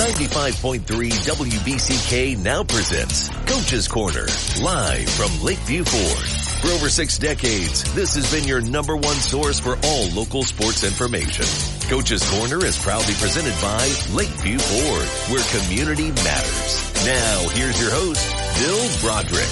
95.3 WBCK now presents Coach's Corner, live from Lakeview Ford. For over 6 decades, this has been your number one source for all local sports information. Coach's Corner is proudly presented by Lakeview Ford, where community matters. Now, here's your host, Bill Broderick.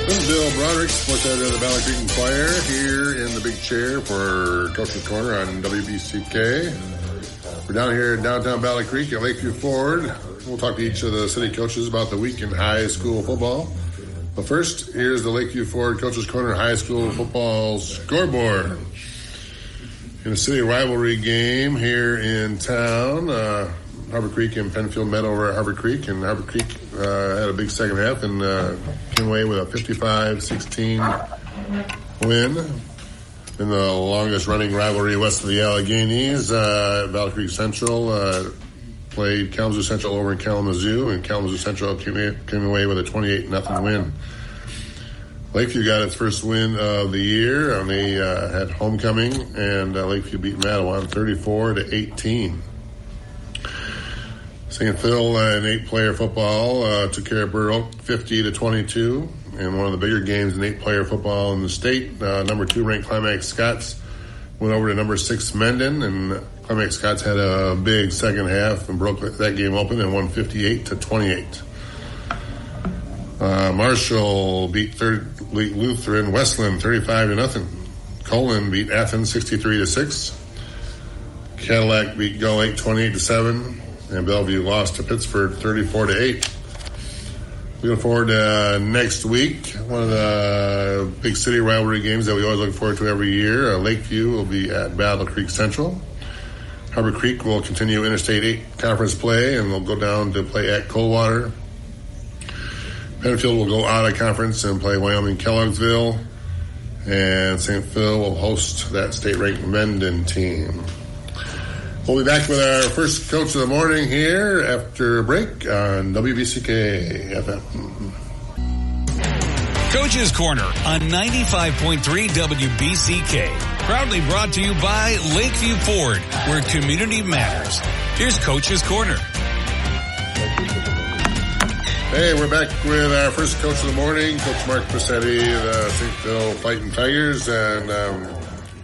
I'm Bill Broderick, sports editor of the Valley Creek Inquirer, here in the big chair for Coach's Corner on WBCK. We're down here in downtown Valley Creek at Lakeview Ford. We'll talk to each of the city coaches about the week in high school football. But first, here's the Lakeview Ford Coach's Corner high school football scoreboard. In a city rivalry game here in town, Harbor Creek and Penfield met over at Harbor Creek, and Harbor Creek had a big second half and came away with a 55-16 win. In the longest running rivalry west of the Alleghenies, Valley Creek Central played Kalamazoo Central over in Kalamazoo, and Kalamazoo Central came away with a 28-0 win. Lakeview got its first win of the year, and they had homecoming, and Lakeview beat Matawan 34-18. St. Phil in 8-player football took care of Burr Oak 50-22. In one of the bigger games in 8-player football in the state, number 2 ranked Climax Scots went over to number 6 Mendon, and Climax Scots had a big second half and broke that game open and won 58-28. Marshall beat third Lutheran Westland 35-0. Colon beat Athens 63-6. Cadillac beat Gull Lake 28-7. And Bellevue lost to Pittsford 34-8. Looking forward to next week, one of the big city rivalry games that we always look forward to every year. Lakeview will be at Battle Creek Central. Harbor Creek will continue Interstate 8 conference play, and they'll go down to play at Coldwater. Penfield will go out of conference and play Wyoming Kelloggsville. And St. Phil will host that state-ranked Mendon team. We'll be back with our first coach of the morning here after a break on WBCK FM. Coach's Corner on 95.3 WBCK. Proudly brought to you by Lakeview Ford, where community matters. Here's Coach's Corner. Hey, we're back with our first coach of the morning, Coach Mark Passetti, the St. Phil Fighting Tigers. And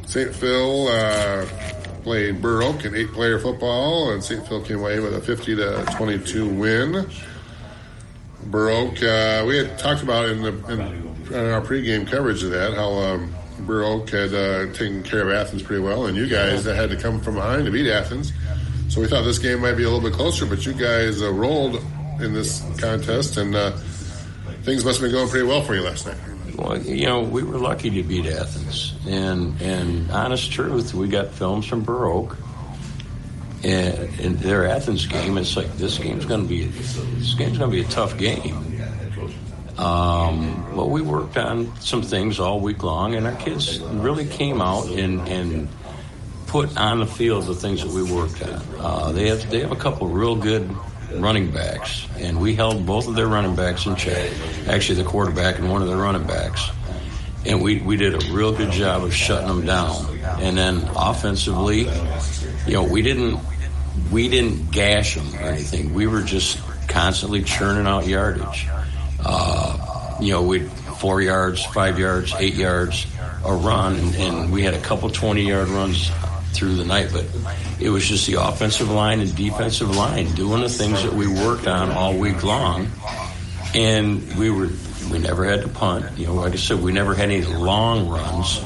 St. Phil played Burr Oak in 8-player football, and St. Phil came away with a 50-22 win. Burr Oak, we had talked about in our pregame coverage of that, how Burr Oak had taken care of Athens pretty well, and you guys had to come from behind to beat Athens. So we thought this game might be a little bit closer, but you guys rolled in this contest, and things must have been going pretty well for you last night. Well, we were lucky to beat Athens, and honest truth, we got films from Burr Oak, and in their Athens game, it's like this game's going to be a tough game. Well, we worked on some things all week long, and our kids really came out and put on the field the things that we worked on. They have a couple real good running backs, and we held both of their running backs in check, actually the quarterback and one of their running backs, and we did a real good job of shutting them down. And then offensively, we didn't gash them or anything. We were just constantly churning out yardage. We'd 4 yards, 5 yards, 8 yards a run, and we had a couple 20-yard runs through the night, but it was just the offensive line and defensive line doing the things that we worked on all week long, and we never had to punt. Like I said, we never had any long runs,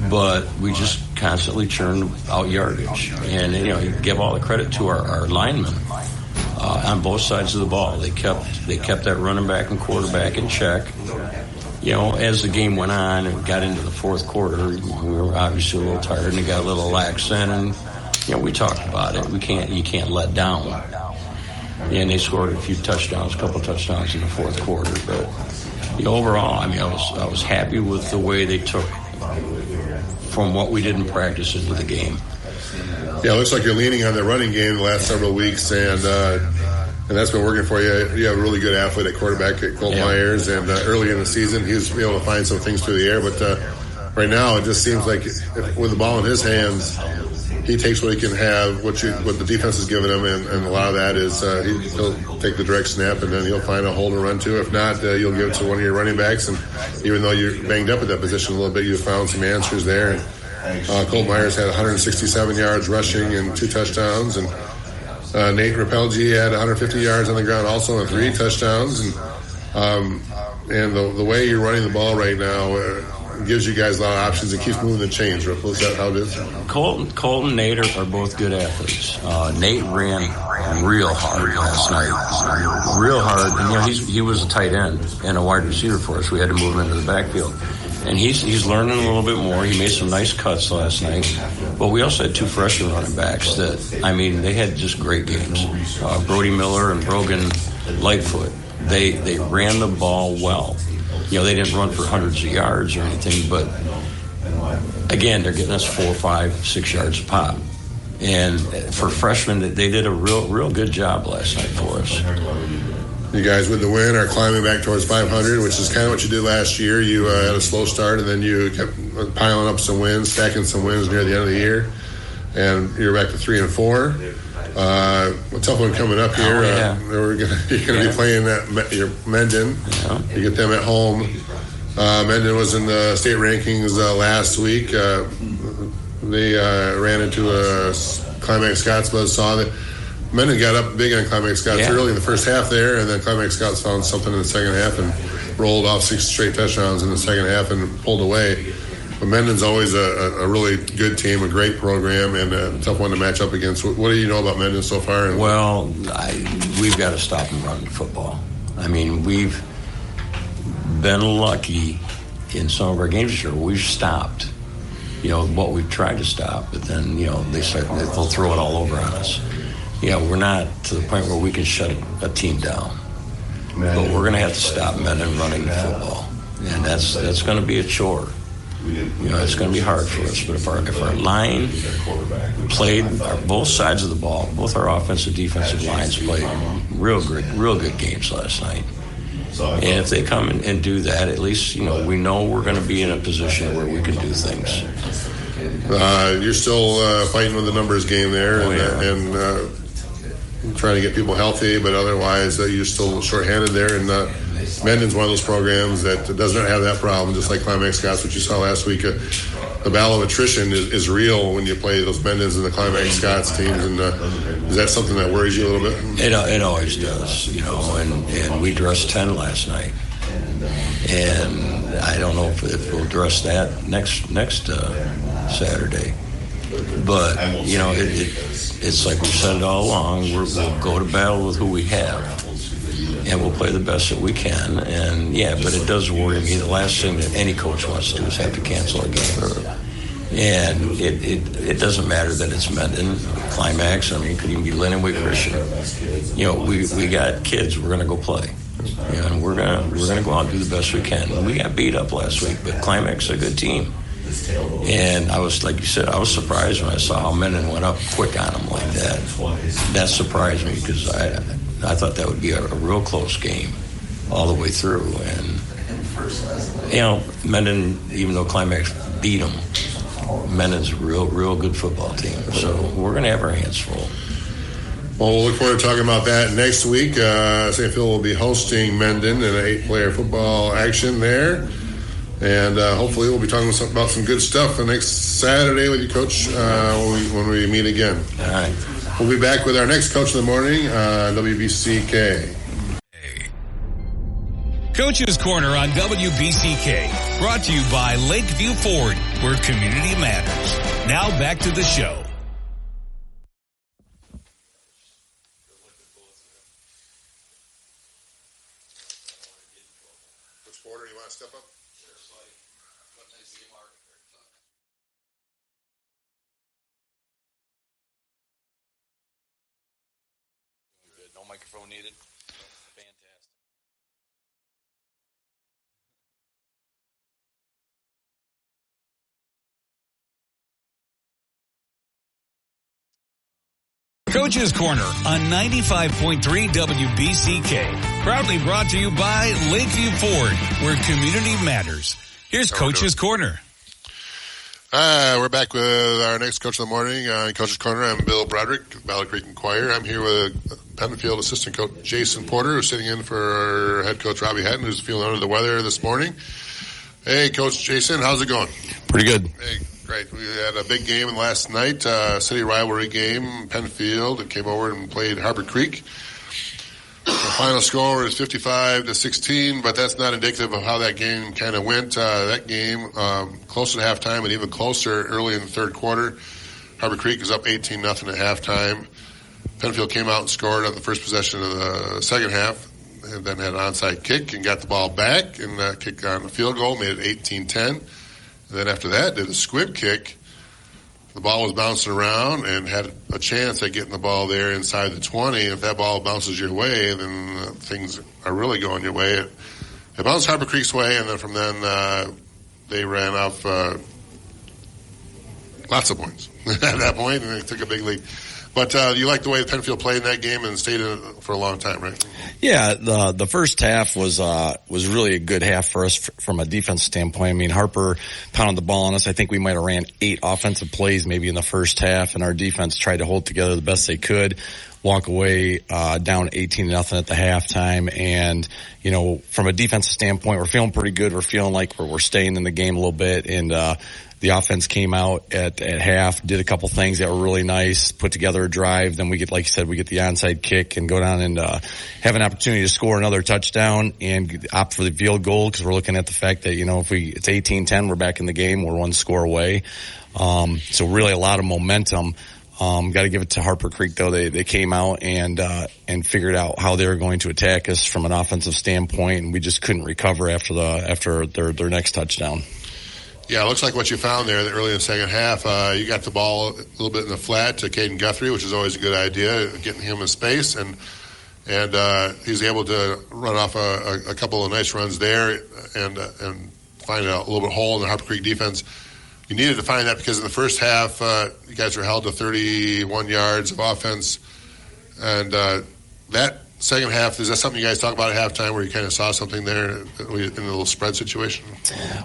but we just constantly churned out yardage. And you give all the credit to our linemen on both sides of the ball. They kept that running back and quarterback in check. As the game went on and got into the fourth quarter, we were obviously a little tired and it got a little lax then, and we talked about it. You can't let down. And they scored a couple touchdowns in the fourth quarter. But overall, I was happy with the way they took from what we did in practice into the game. Yeah, it looks like you're leaning on the running game the last several weeks, and and that's been working for you. You have a really good athlete at quarterback at Colt Myers, and early in the season he was able to find some things through the air. But right now it just seems like with the ball in his hands, he takes what he can have, what the defense is giving him, and a lot of that is he'll take the direct snap, and then he'll find a hole to run to. If not, you'll give it to one of your running backs, and even though you're banged up at that position a little bit, you found some answers there. And Colt Myers had 167 yards rushing and 2 touchdowns, and Nate Rapelji had 150 yards on the ground also and 3 touchdowns. And the way you're running the ball right now gives you guys a lot of options. It keeps moving the chains. Ripple, is that how it is? Colt and Nate are both good athletes. Nate ran real hard last night. Real hard. And, he was a tight end and a wide receiver for us. We had to move him into the backfield. And he's learning a little bit more. He made some nice cuts last night. But we also had 2 freshman running backs that, they had just great games. Brody Miller and Brogan Lightfoot. They ran the ball well. They didn't run for hundreds of yards or anything, but again, they're getting us 4, 5, 6 yards a pop. And for freshmen, they did a real good job last night for us. You guys, with the win, are climbing back towards 500, which is kind of what you did last year. You had a slow start, and then you kept piling up some wins, stacking some wins near the end of the year, and you're back to 3 and 4. A tough one coming up here. You're going to be playing your Mendon. Yeah. You get them at home. Mendon was in the state rankings last week. They ran into a Climax Scots buzzsaw. That Mendon got up big on Climax Scots early in the first half there, and then Climax Scots found something in the second half and rolled off 6 straight touchdowns in the second half and pulled away. But Mendon's always a really good team, a great program, and a tough one to match up against. What do you know about Mendon so far? Well, we've got to stop them running football. We've been lucky in some of our games this year. We've stopped, what we've tried to stop, but then, they'll throw it all over on us. We're not to the point where we can shut a team down. But we're going to have to stop Mendon running the football, and that's going to be a chore. It's going to be hard for us. But if our line played both sides of the ball, both our offensive, defensive lines played real good games last night. And if they come and do that, at least we know we're going to be in a position where we can do things. You're still fighting with the numbers game there, and trying to get people healthy, but otherwise you're still shorthanded there. And Mendon's one of those programs that does not have that problem, just like Climax Scots, which you saw last week. The battle of attrition is real when you play those Mendons and the Climax Scots teams. And is that something that worries you a little bit? It always does, and we dressed 10 last night. And I don't know if we'll dress that next Saturday. But, it's like we've said it all along. We'll go to battle with who we have. And we'll play the best that we can. And, but it does worry me. The last thing that any coach wants to do is have to cancel a game. And it doesn't matter that it's Mendon, Climax. It could even be Lindenwood Christian. We got kids. We're going to go play. And we're gonna go out and do the best we can. And we got beat up last week, but Climax is a good team. And I was, like you said, I was surprised when I saw how Mendon went up quick on them like that. That surprised me because I thought that would be a real close game all the way through. And, Mendon, even though Climax beat them, Mendon's a real good football team. So we're going to have our hands full. Well, we'll look forward to talking about that next week. St. Phil will be hosting Mendon in an 8-player football action there. And hopefully we'll be talking about some good stuff the next Saturday with you, Coach, when we meet again. All right. We'll be back with our next Coach of the Morning, WBCK. Coach's Corner on WBCK, brought to you by Lakeview Ford, where community matters. Now back to the show. Which quarter you want to step up? No microphone needed. Fantastic. Coach's Corner on 95.3 WBCK. Proudly brought to you by Lakeview Ford, where community matters. Here's Coach's Corner. We're back with our next coach of the morning on Coach's Corner. I'm Bill Broderick, Valley Creek Inquirer. I'm here with Penfield assistant coach Jason Porter, who's sitting in for head coach Robbie Hatton, who's feeling under the weather this morning. Hey, Coach Jason, how's it going? Pretty good. Hey, great. We had a big game last night, city rivalry game, Penfield. It came over and played Harbor Creek. The final score is 55-16, but that's not indicative of how that game kind of went. That game, closer to halftime and even closer early in the third quarter. Harbor Creek is up 18-0 at halftime. Penfield came out and scored on the first possession of the second half, and then had an onside kick and got the ball back and kicked on a field goal, made it 18-10. And then after that, did a squib kick. The ball was bouncing around and had a chance at getting the ball there inside the 20. If that ball bounces your way, then things are really going your way. It bounced Harbor Creek's way, and then from then they ran off lots of points at that point, and they took a big lead. But you like the way Penfield played in that game and stayed in it for a long time, right? Yeah, the first half was really a good half for us from a defense standpoint. I mean, Harper pounded the ball on us. I think we might have ran 8 offensive plays maybe in the first half, and our defense tried to hold together the best they could. Walk away down 18-0 at the halftime, and you know, from a defensive standpoint, we're feeling pretty good. We're feeling like we're staying in the game a little bit, and the offense came out at half, did a couple things that were really nice, put together a drive. Then we get, like you said, we get the onside kick and go down and have an opportunity to score another touchdown and opt for the field goal, because we're looking at the fact that, you know, if it's 18-10, we're back in the game. We're one score away. So really a lot of momentum. Got to give it to Harper Creek, though. They came out and figured out how they were going to attack us from an offensive standpoint, and we just couldn't recover after their next touchdown. Yeah, it looks like what you found there early in the second half. You got the ball a little bit in the flat to Caden Guthrie, which is always a good idea, getting him in space, and he's able to run off a couple of nice runs there and find a little bit of hole in the Harper Creek defense. You needed to find that because in the first half, you guys were held to 31 yards of offense, and that second half, is that something you guys talk about at halftime where you kind of saw something there in a little spread situation?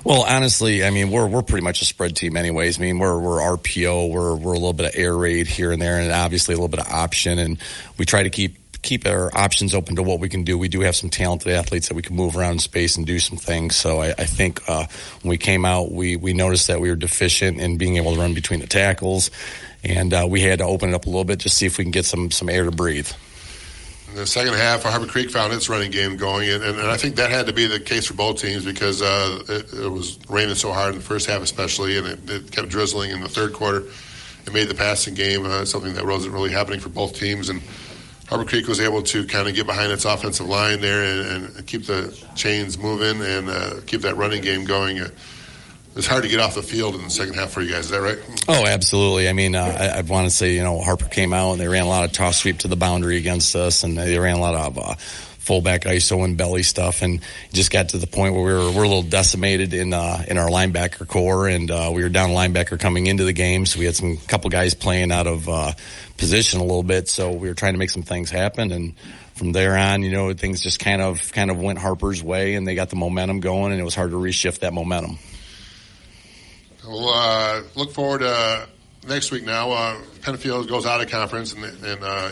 Well, honestly, I mean, we're pretty much a spread team anyways. I mean, we're RPO, we're a little bit of air raid here and there, and obviously a little bit of option, and we try to keep our options open to what we can do. We do have some talented athletes that we can move around in space and do some things. So I think when we came out, we noticed that we were deficient in being able to run between the tackles, and we had to open it up a little bit, just see if we can get some air to breathe. In the second half, Harbor Creek found its running game going, and I think that had to be the case for both teams because it was raining so hard in the first half especially, and it kept drizzling in the third quarter. It made the passing game something that wasn't really happening for both teams, and Harbor Creek was able to kind of get behind its offensive line there and keep the chains moving and keep that running game going. It's hard to get off the field in the second half for you guys. Is that right? Oh, absolutely. I mean, I want to say, you know, Harper came out and they ran a lot of toss sweep to the boundary against us, and they ran a lot of fullback ISO and belly stuff, and just got to the point where we're a little decimated in our linebacker core, and we were down a linebacker coming into the game, so we had some couple guys playing out of position a little bit, so we were trying to make some things happen, and from there on, you know, things just kind of went Harper's way, and they got the momentum going, and it was hard to reshift that momentum. We'll look forward to next week now. Penfield goes out of conference, and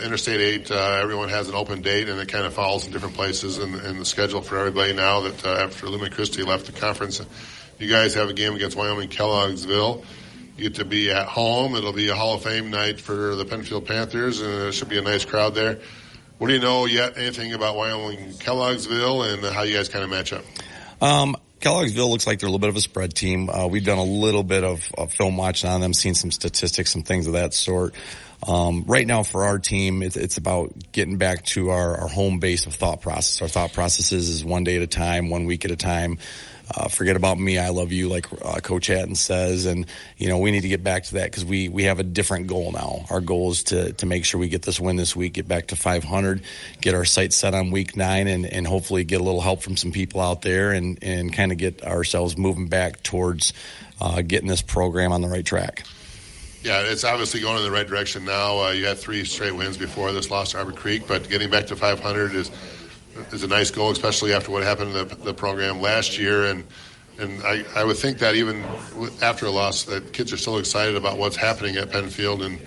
Interstate 8, everyone has an open date, and it kind of falls in different places in the schedule for everybody now that after Lumen Christi left the conference. You guys have a game against Wyoming Kelloggsville. You get to be at home. It'll be a Hall of Fame night for the Penfield Panthers, and it should be a nice crowd there. What do you know yet, anything about Wyoming Kelloggsville and how you guys kind of match up? Kelloggsville looks like they're a little bit of a spread team. We've done a little bit of film watching on them, seen some statistics, some things of that sort. Right now for our team, it's about getting back to our home base of thought process. Our thought processes is 1 day at a time, 1 week at a time. Forget about me, I love you, like Coach Hatton says. And, you know, we need to get back to that because we have a different goal now. Our goal is to make sure we get this win this week, get back to 500, get our sights set on week 9, and hopefully get a little help from some people out there and kind of get ourselves moving back towards getting this program on the right track. Yeah, it's obviously going in the right direction now. You had 3 straight wins before this loss to Arbor Creek, but getting back to 500 is a nice goal, especially after what happened in the program last year. And I would think that even after a loss, that kids are still excited about what's happening at Penfield, and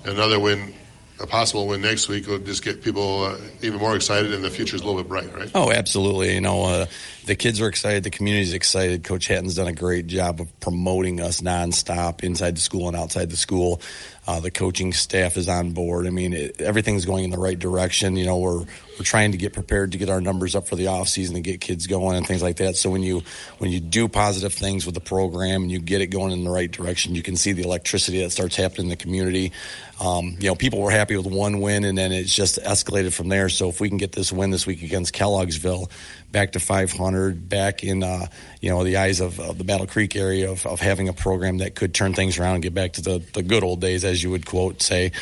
another win, a possible win next week, will just get people even more excited, and the future's a little bit bright, right? Oh, absolutely. The kids are excited. The community's excited. Coach Hatton's done a great job of promoting us nonstop inside the school and outside the school. The coaching staff is on board. I mean, everything's going in the right direction. We're trying to get prepared to get our numbers up for the off season and get kids going and things like that. So when you do positive things with the program and you get it going in the right direction, you can see the electricity that starts happening in the community. People were happy with one win, and then it's just escalated from there. So if we can get this win this week against Kelloggsville, back to 500, back in the eyes of the Battle Creek area of having a program that could turn things around and get back to the good old days, as you would say.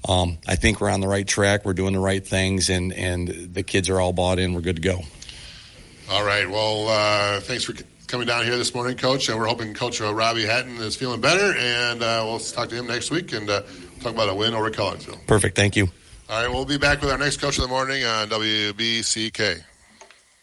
I think we're on the right track. We're doing the right things, and the kids are all bought in. We're good to go. All right. Well, thanks for coming down here this morning, Coach. And we're hoping Coach Robbie Hatton is feeling better, and we'll talk to him next week and talk about a win over Kelloggsville. Perfect. Thank you. All right. We'll be back with our next Coach of the Morning on WBCK.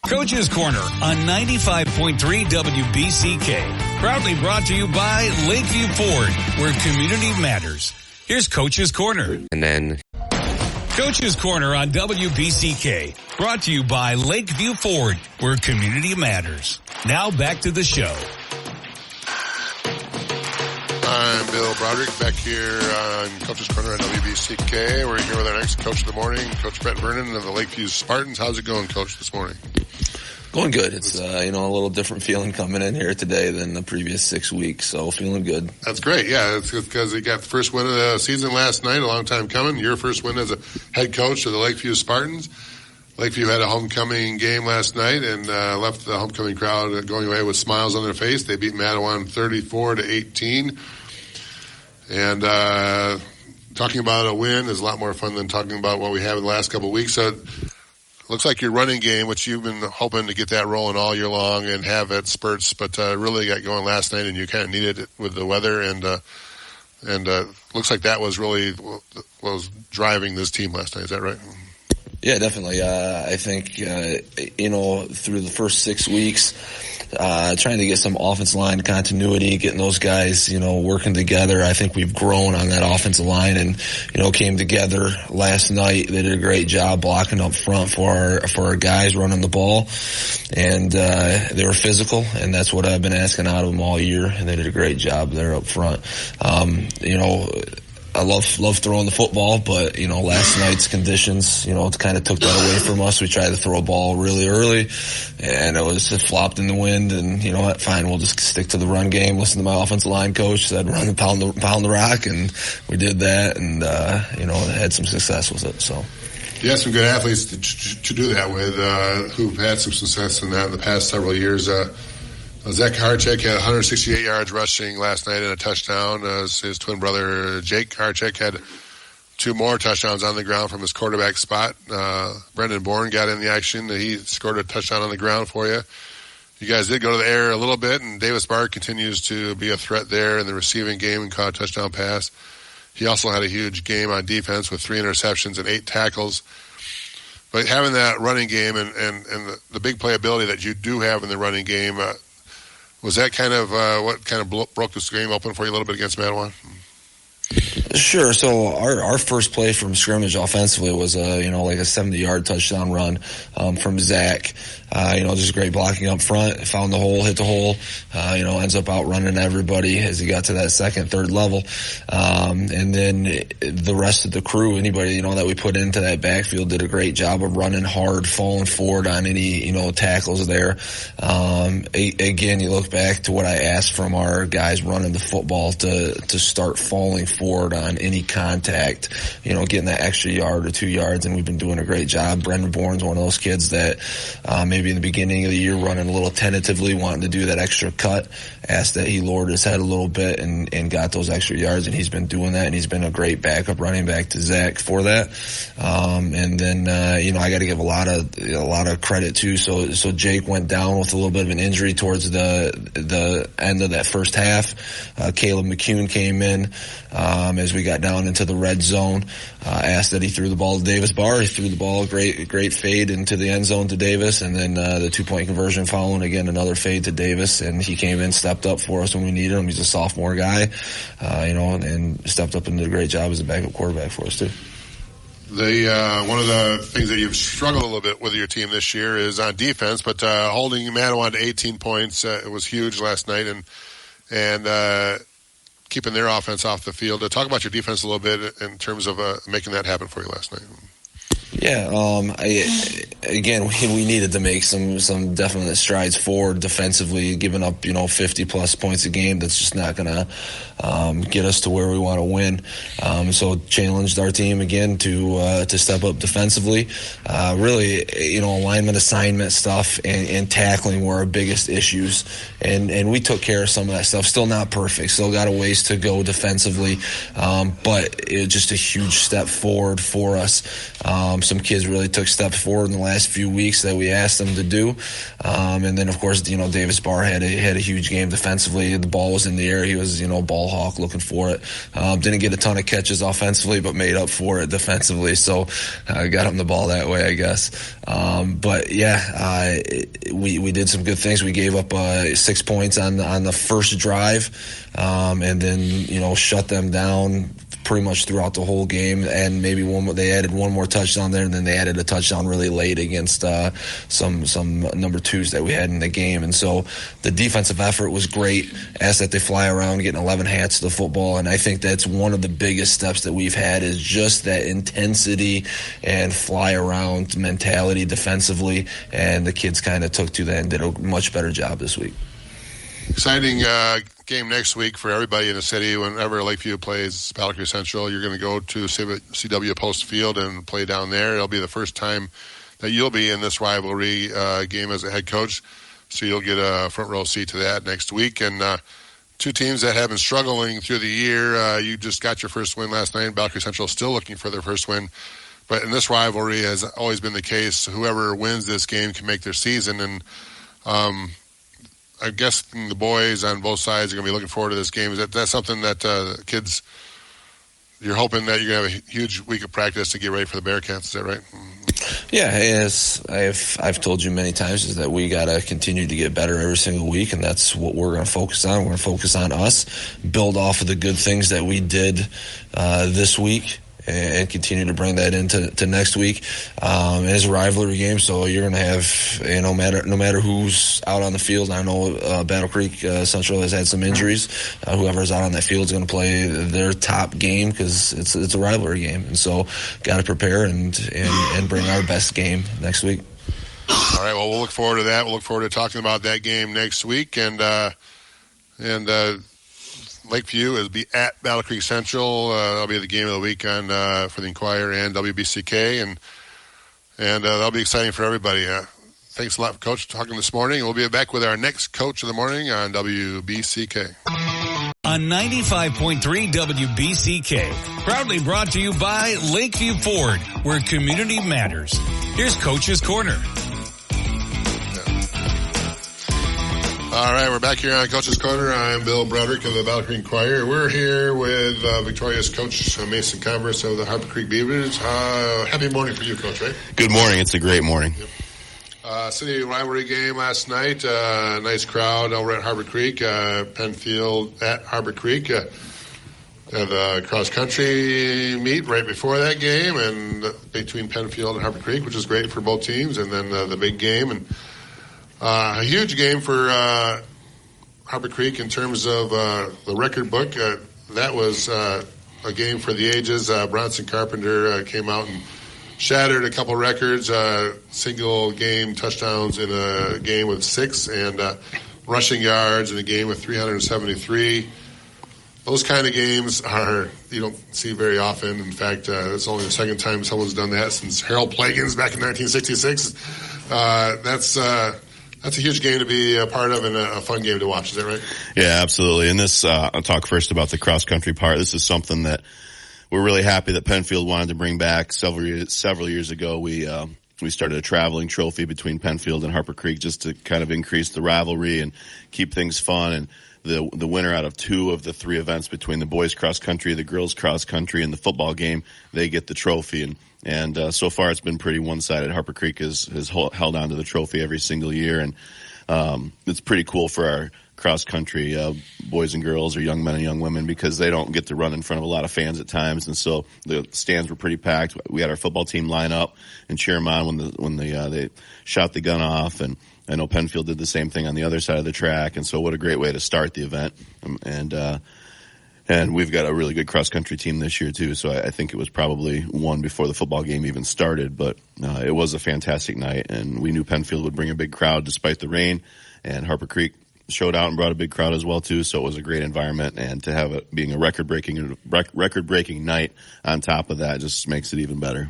Coach's Corner on 95.3 WBCK. Proudly brought to you by Lakeview Ford, where community matters. Here's Coach's Corner. And then Coach's Corner on WBCK. Brought to you by Lakeview Ford, where community matters. Now back to the show. I'm Bill Broderick, back here on Coach's Corner on WBCK. We're here with our next Coach of the Morning, Coach Brett Vernon of the Lakeview Spartans. How's it going, Coach, this morning? Going good. It's, a little different feeling coming in here today than the previous 6 weeks, so feeling good. That's great. Yeah, it's because you got the first win of the season last night, a long time coming. Your first win as a head coach of the Lakeview Spartans. Lakeview had a homecoming game last night and left the homecoming crowd going away with smiles on their face. They beat Madawan 34-18. And talking about a win is a lot more fun than talking about what we have in the last couple of weeks. So looks like your running game, which you've been hoping to get that rolling all year long and have at spurts, but really got going last night, and you kind of needed it with the weather, and looks like that was really what was driving this team last night. Is that right? Yeah, definitely. I think, through the first 6 weeks, trying to get some offensive line continuity, getting those guys, working together. I think we've grown on that offensive line and, came together last night. They did a great job blocking up front for our guys running the ball. And, they were physical, and that's what I've been asking out of them all year. And they did a great job there up front. I love throwing the football, but, last night's conditions, it kind of took that away from us. We tried to throw a ball really early, and it flopped in the wind, and, what, fine, we'll just stick to the run game. Listen to my offensive line coach, said run and pound the rock, and we did that, and, had some success with it, so. You have some good athletes to do that with, who've had some success in that in the past several years. Zach Harchek had 168 yards rushing last night and a touchdown. His twin brother, Jake Harchek, had 2 more touchdowns on the ground from his quarterback spot. Brendan Bourne got in the action. He scored a touchdown on the ground for you. You guys did go to the air a little bit, and Davis Barr continues to be a threat there in the receiving game and caught a touchdown pass. He also had a huge game on defense with 3 interceptions and 8 tackles. But having that running game and the big playability that you do have in the running game, was that kind of what kind of broke this game open for you a little bit against Madawan? Sure. So our first play from scrimmage offensively was like a 70-yard touchdown run from Zach. Just great blocking up front. Found the hole, hit the hole. Ends up outrunning everybody as he got to that second, third level. And then the rest of the crew, anybody that we put into that backfield, did a great job of running hard, falling forward on any tackles there. Again, you look back to what I asked from our guys running the football to start falling forward on any contact, getting that extra yard or 2 yards, and we've been doing a great job. Brendan Bourne's one of those kids that maybe maybe in the beginning of the year running a little tentatively, wanting to do that extra cut. Asked that he lowered his head a little bit and got those extra yards, and he's been doing that, and he's been a great backup running back to Zach for that. And then I got to give a lot of credit too. So Jake went down with a little bit of an injury towards the end of that first half. Caleb McCune came in as we got down into the red zone. Asked that he threw the ball to Davis Barr. He threw the ball, great fade into the end zone to Davis, and then the 2-point conversion following, again, another fade to Davis, and he came in, stepped up for us when we needed him. He's a sophomore guy, and stepped up and did a great job as a backup quarterback for us too. One of the things that you've struggled a little bit with your team this year is on defense, but holding Manawan to 18 points it was huge last night, and keeping their offense off the field. Talk about your defense a little bit in terms of making that happen for you last night. Yeah, we needed to make some definite strides forward defensively, giving up 50 plus points a game. That's just not gonna get us to where we want to win. So challenged our team again to step up defensively. Really, alignment, assignment stuff, and tackling were our biggest issues, and we took care of some of that stuff. Still not perfect. Still got a ways to go defensively, but it just a huge step forward for us. Some kids really took steps forward in the last few weeks that we asked them to do. And then, of course, Davis Barr had a huge game defensively. The ball was in the air. He was, ball hawk looking for it. Didn't get a ton of catches offensively, but made up for it defensively. So got him the ball that way, I guess. We did some good things. We gave up 6 points on the first drive, and then, shut them down pretty much throughout the whole game, and maybe they added one more touchdown there, and then they added a touchdown really late against some number twos that we had in the game. And so the defensive effort was great. Asked that they fly around, getting 11 hats to the football, and I think that's one of the biggest steps that we've had is just that intensity and fly around mentality defensively, and the kids kind of took to that and did a much better job this week. Exciting game next week for everybody in the city. Whenever Lakeview plays Battle Creek Central, you're going to go to CW Post Field and play down there. It'll be the first time that you'll be in this rivalry game as a head coach, so you'll get a front row seat to that next week. And two teams that have been struggling through the year. You just got your first win last night. Battle Creek Central still looking for their first win. But in this rivalry, has always been the case, whoever wins this game can make their season. And I guess the boys on both sides are going to be looking forward to this game. Is that something that kids, you're hoping that you're going to have a huge week of practice to get ready for the Bearcats? Is that right? Yeah, as I've told you many times, is that we got to continue to get better every single week, and that's what we're going to focus on. We're going to focus on us, build off of the good things that we did this week, and continue to bring that into next week. It's a rivalry game, so you're going to have, no matter who's out on the field. I know Battle Creek Central has had some injuries. Whoever's out on that field is going to play their top game because it's a rivalry game, and so got to prepare and bring our best game next week. All right. Well, we'll look forward to that. We'll look forward to talking about that game next week, and Lakeview will be at Battle Creek Central. That'll be the game of the week for the Inquirer and WBCK, and that'll be exciting for everybody. Thanks a lot, Coach, for talking this morning. We'll be back with our next Coach of the Morning on WBCK. On 95.3 WBCK, proudly brought to you by Lakeview Ford, where community matters. Here's Coach's Corner. All right, we're back here on Coach's Corner. I'm Bill Broderick of the Battle Creek Inquirer. We're here with victorious Coach Mason Converse of the Harper Creek Beavers. Happy morning for you, Coach, right? Good morning. It's a great morning. Yep. City rivalry game last night. Nice crowd over at Harper Creek. Penfield at Harper Creek. Had a cross-country meet right before that game, and between Penfield and Harper Creek, which is great for both teams, and then the big game. And a huge game for Harper Creek in terms of the record book. That was a game for the ages. Bronson Carpenter came out and shattered a couple records, single game touchdowns in a game with 6, and rushing yards in a game with 373. Those kind of games you don't see very often. In fact, it's only the second time someone's done that since Harold Plagans back in 1966. That's a huge game to be a part of and a fun game to watch. Is that right? Yeah, absolutely. And this, I'll talk first about the cross country part. This is something that we're really happy that Penfield wanted to bring back. Several years ago, we started a traveling trophy between Penfield and Harper Creek just to kind of increase the rivalry and keep things fun. And the winner out of 2 of the 3 events between the boys cross country, the girls cross country, and the football game, they get the trophy. And so far it's been pretty one-sided. Harper Creek has held on to the trophy every single year, and it's pretty cool for our cross country boys and girls, or young men and young women, because they don't get to run in front of a lot of fans at times, and so the stands were pretty packed. We had our football team line up and cheer them on when they shot the gun off, and I know Penfield did the same thing on the other side of the track, and so what a great way to start the event. And we've got a really good cross-country team this year, too, so I think it was probably won before the football game even started. But it was a fantastic night, and we knew Penfield would bring a big crowd despite the rain, and Harper Creek showed out and brought a big crowd as well, too, so it was a great environment. And to have it being a record-breaking night on top of that just makes it even better.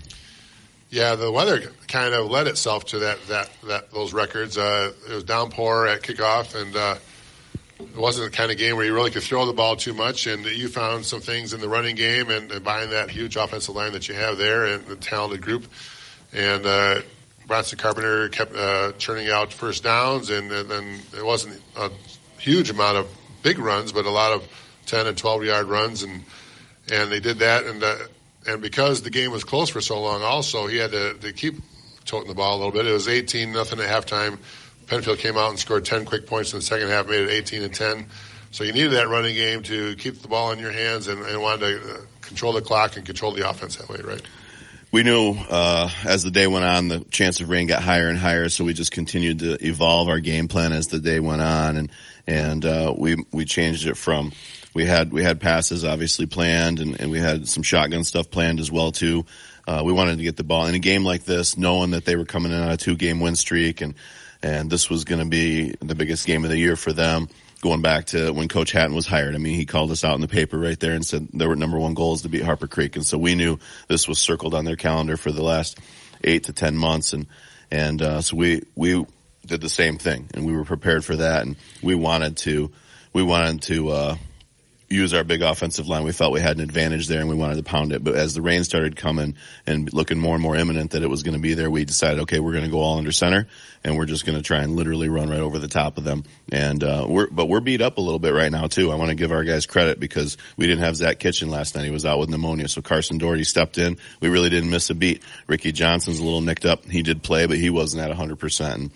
Yeah, the weather kind of led itself to those records. It was downpour at kickoff, and it wasn't the kind of game where you really could throw the ball too much, and you found some things in the running game and behind that huge offensive line that you have there and the talented group. And Bronson Carpenter kept churning out first downs, and then it wasn't a huge amount of big runs, but a lot of 10 and 12-yard runs, and they did that. And because the game was close for so long also, he had to keep toting the ball a little bit. It was 18-0 at halftime. Penfield came out and scored 10 quick points in the second half, made it 18-10. So you needed that running game to keep the ball in your hands and wanted to control the clock and control the offense that way, right? We knew as the day went on, the chance of rain got higher and higher, so we just continued to evolve our game plan as the day went on, and we changed it from we had passes obviously planned, and we had some shotgun stuff planned as well too. We wanted to get the ball in a game like this, knowing that they were coming in on a 2-game win streak, and this was going to be the biggest game of the year for them. Going back to when Coach Hatton was hired, I mean, he called us out in the paper right there and said their number 1 goal is to beat Harper Creek, and so we knew this was circled on their calendar for the last 8 to 10 months, and so we did the same thing, and we were prepared for that, and we wanted to use our big offensive line. We felt we had an advantage there, and we wanted to pound it. But as the rain started coming and looking more and more imminent that it was going to be there, we decided, okay, we're going to go all under center, and we're just going to try and literally run right over the top of them. And we're beat up a little bit right now too. I want to give our guys credit because we didn't have Zach Kitchen last night. He was out with pneumonia, so Carson Doherty stepped in. We really didn't miss a beat. Ricky Johnson's a little nicked up. He did play, but he wasn't at 100%. And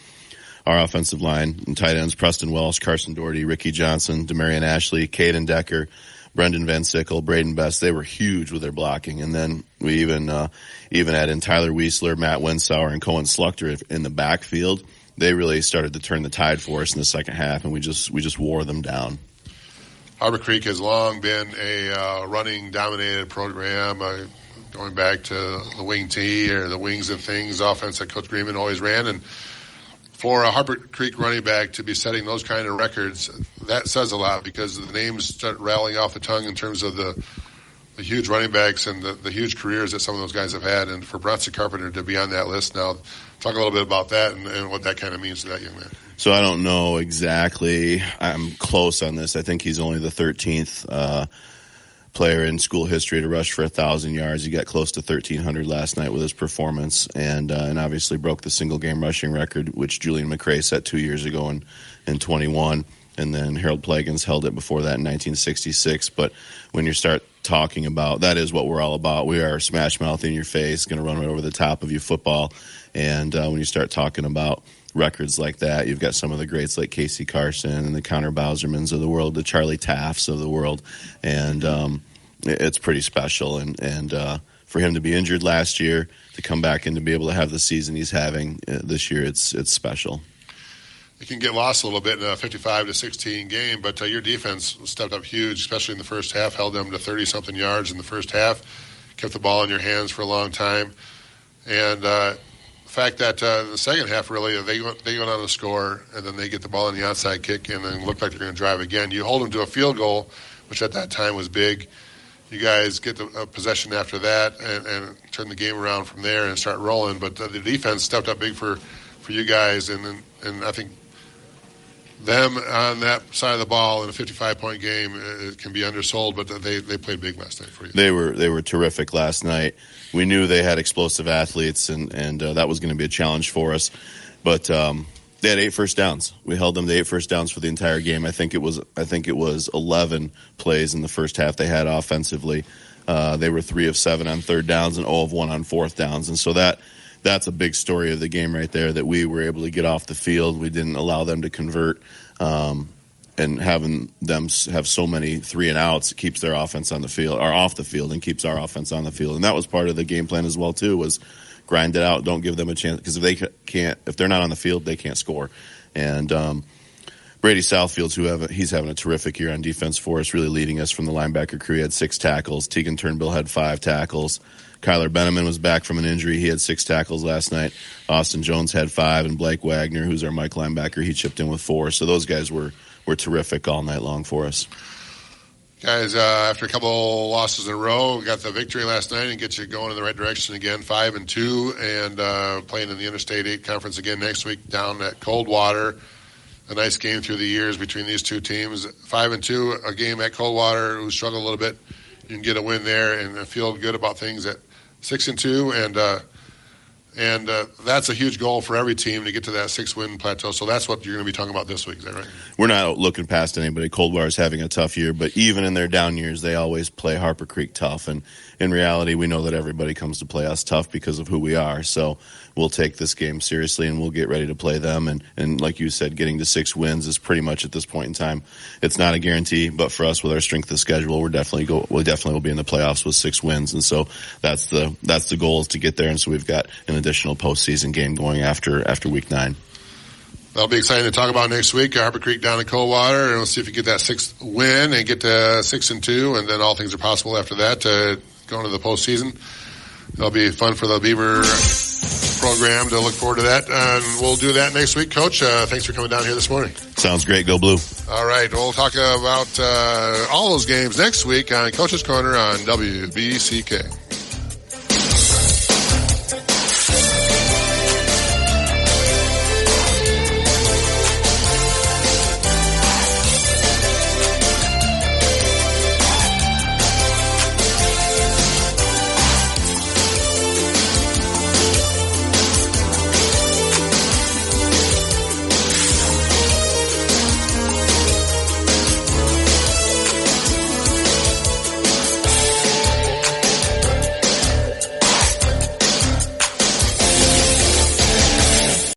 our offensive line and tight ends, Preston Welsh, Carson Doherty, Ricky Johnson, Demarion Ashley, Caden Decker, Brendan Van Sickle, Braden Best, they were huge with their blocking. And then we even add in Tyler Wiesler, Matt Winsauer, and Cohen Sluchter in the backfield. They really started to turn the tide for us in the second half, and we just wore them down. Harper Creek has long been a running dominated program, going back to the wing tee or the wings and things offense that Coach Greenman always ran. And for a Harper Creek running back to be setting those kind of records, that says a lot because the names start rattling off the tongue in terms of the huge running backs and the huge careers that some of those guys have had. And for Bronson Carpenter to be on that list now, talk a little bit about that and what that kind of means to that young man. So I don't know exactly. I'm close on this. I think he's only the 13th player in school history to rush for 1,000 yards. He got close to 1,300 last night with his performance, and obviously broke the single game rushing record, which Julian McCray set 2 years ago in 21, and then Harold Plagans held it before that in 1966. But when you start talking about, that is what we're all about. We are smash mouth in your face, going to run right over the top of you football. And when you start talking about records like that, you've got some of the greats like Casey Carson and the Connor Bausermans of the world, the Charlie Taffs of the world, and it's pretty special. And for him to be injured last year, to come back and to be able to have the season he's having this year, it's special. It can get lost a little bit in a 55-16 game, but your defense stepped up huge, especially in the first half, held them to 30-something yards in the first half, kept the ball in your hands for a long time. And the fact that the second half, really, they went on to score, and then they get the ball in the onside kick and then look like they're going to drive again. You hold them to a field goal, which at that time was big. You guys get the possession after that and turn the game around from there and start rolling. But the defense stepped up big for for you guys, and I think them on that side of the ball in a 55-point game it can be undersold, but they played big last night for you. They were terrific last night. We knew they had explosive athletes, and that was going to be a challenge for us. But they had 8 first downs. We held them to 8 first downs for the entire game. I think it was 11 plays in the first half they had offensively. They were 3 of 7 on third downs and 0 of 1 on fourth downs, and so that's a big story of the game right there, that we were able to get off the field. We didn't allow them to convert, and having them have so many 3 and outs keeps their offense on the field, or off the field, and keeps our offense on the field. And that was part of the game plan as well too, was grind it out, don't give them a chance, because if they're not on the field, they can't score. And Brady Southfields, he's having a terrific year on defense for us, really leading us from the linebacker crew. He had 6 tackles. Tegan Turnbull had 5 tackles. Kyler Benneman was back from an injury. He had 6 tackles last night. Austin Jones had 5, and Blake Wagner, who's our Mike linebacker, he chipped in with 4. So those guys were terrific all night long for us. Guys, after a couple losses in a row, got the victory last night and get you going in the right direction again, 5-2, and playing in the Interstate 8 Conference again next week down at Coldwater. A nice game through the years between these two teams. 5-2, a game at Coldwater who struggled a little bit. You can get a win there and feel good about things at 6-2, and that's a huge goal for every team to get to that 6-win plateau. So that's what you're going to be talking about this week, is that right? We're not looking past anybody. Coldwater's having a tough year, but even in their down years, they always play Harper Creek tough. And in reality, we know that everybody comes to play us tough because of who we are. So we'll take this game seriously, and we'll get ready to play them. And like you said, getting to 6 wins is pretty much at this point in time. It's not a guarantee, but for us, with our strength of schedule, we definitely will be in the playoffs with 6 wins. And so that's the goal, is to get there. And so we've got an additional postseason game going after week 9. That'll be exciting to talk about next week. Harper Creek down at Coldwater, and we'll see if you get that 6th win and get to 6-2, and then all things are possible after that to go into the postseason. It'll be fun for the Beaver program to look forward to that, and we'll do that next week. Coach, thanks for coming down here this morning. Sounds great. Go Blue. All right, we'll talk about all those games next week on Coach's Corner on WBCK.